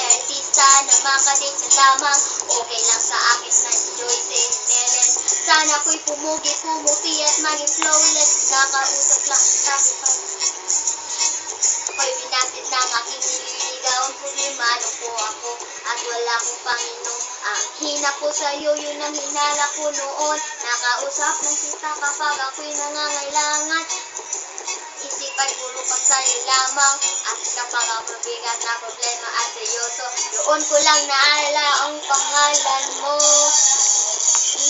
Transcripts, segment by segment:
ay artista na makadate na lamang. Okay lang sa akin na enjoy sinelen. Sana ako'y pumugi, pumuti at maging flawless. Nakausap lang tapos ako'y binatid ng aking nililigawan. Pumimano po ako at wala akong Panginoon. Ang hina ko sa'yo, yun ang hinala ko noon. Nakausap ng kita kapag ako'y nangangailangan. Isip ay puro pang sa'yo lamang. At kapag ang mabigat na problema at seryoso, doon ko lang naala ang pangalan mo.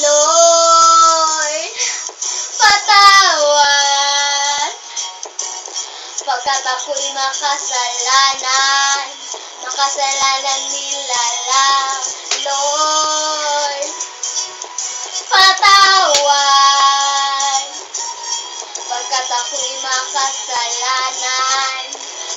Lord, patawad pagkat ako'y makasalanan. Makasalanan nila lang. Lord, patawad pagkat ako'y makasalanan.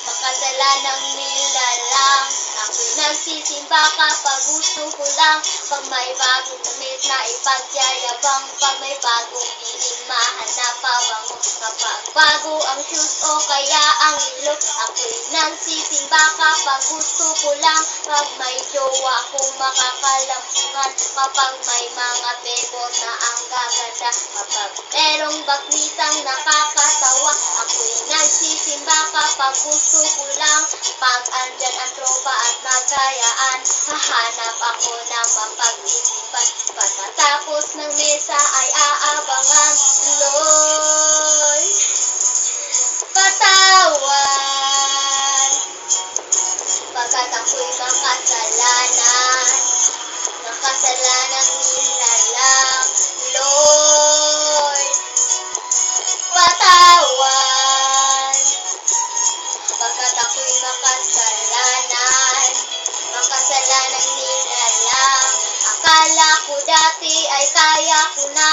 Makasalanan nila lang. Ako'y nagsisimba kapag gusto ko lang. Pag may bagong damit na ipagyayabang. Pag may bagong biling mahanap pabango. Kapag bago ang shoes o kaya ang ilok. Ako'y nagsisimba kapag gusto ko lang. Pag may jowa kong makakalampungan. Kapag may mga bebot na ang gaganda. Kapag merong baknisang nakakatawa. Ako'y nagsisimba kapag gusto ko lang. Pag andyan ang tropa at magkayaan, hahanap ako ng mapagtitipan. Pagkatapos ng mesa ay aabangan. Lord, patawad pagkat ako'y makasalanan. Makasalanan nila lang. Lord, patawad pagkat ako'y makasalanan. Makasalanan nila lang. Akala ko dati ay kaya ko na.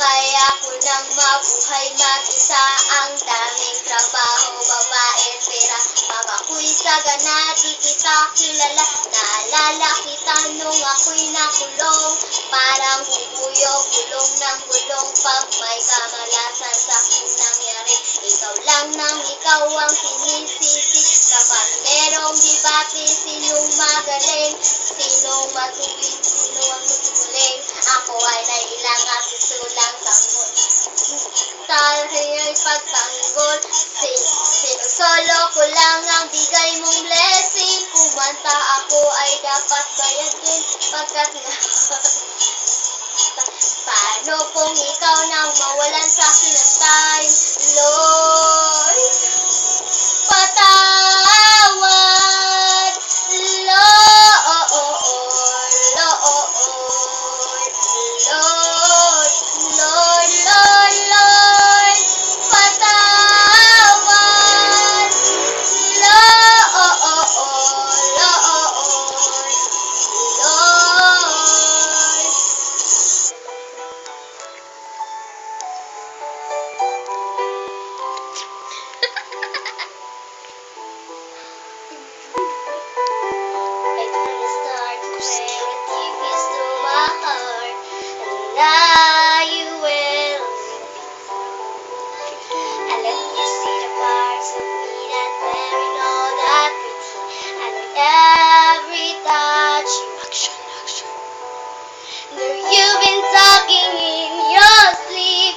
Kaya ko nang mabuhay mag-isa. Ang daming trabaho, babae, pera. Pag ako'y sagana, di kita kilala. Naalala kita nung ako'y nakulong. Parang hubuyo, gulong ng gulong. Pag may kamalasan sa akin nangyari, ikaw lang nang ikaw ang sinisisi. Kapag merong debate, sinong magaling? Sinong matuwid? Sino ang magsuling? Ako ay nailang at susulang tanggol. Tayo'y pagtanggol. Sinusolo ko lang ang bigay mong blessing. Kumanta ako ay dapat bayad din. Pagkat nga paano kung ikaw nang mawalan sa akin ng time? Lord, patawad. Lord, Lord, Lord, Lord, Lord, patawad. Lord, Lord. I wanna start to play with you, kiss to my heart, and now you will. I let you see the parts of me that very know that pretty, and with every touch, action, action. There you've been talking in your sleep.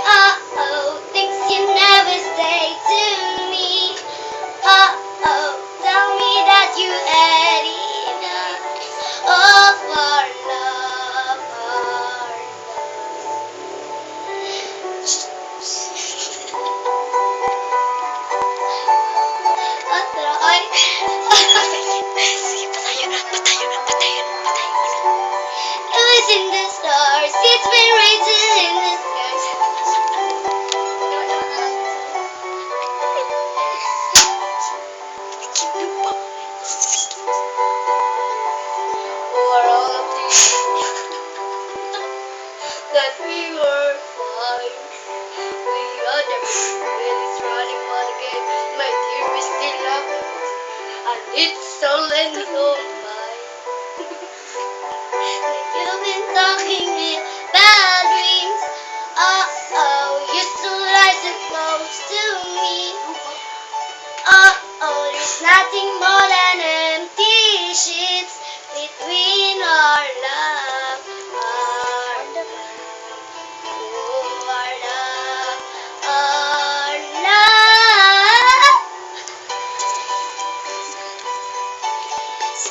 Uh-oh, things you never say to me. Uh-oh, tell me that you had enough of our love, Sige, patayo na. It was in the stars, it's been written in the skies. For all of these that we were fine. We are the is running on again. My dear, we still love you. And it's only your mind. You've been talking in bad dreams. Uh-oh, you're so right and close to me. Uh-oh, there's nothing more than empty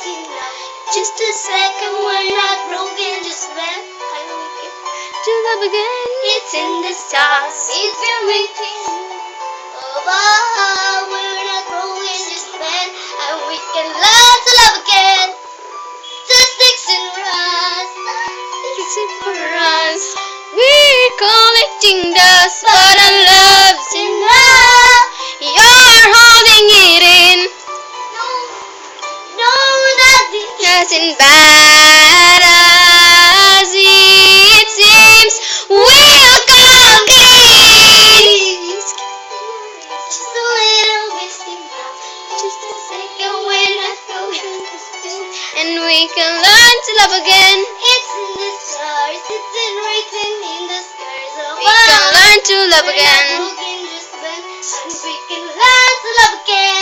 waiting now. Just a second, we're not broken, just when I wake up to love again. It's in the stars, it's been waiting. Oh, we're not broken, just when and we can learn to love again. The sticks and rust, sticks and rust. We're collecting dust, but our love's enough. You're holding it in. No, nothing isn't bad as it seems. We'll complete. Just a little wasting now. Just a second, we're not going. And we can learn to love again. It's in the stars, it's written in the skies. We can learn to love again. And we can learn to love again.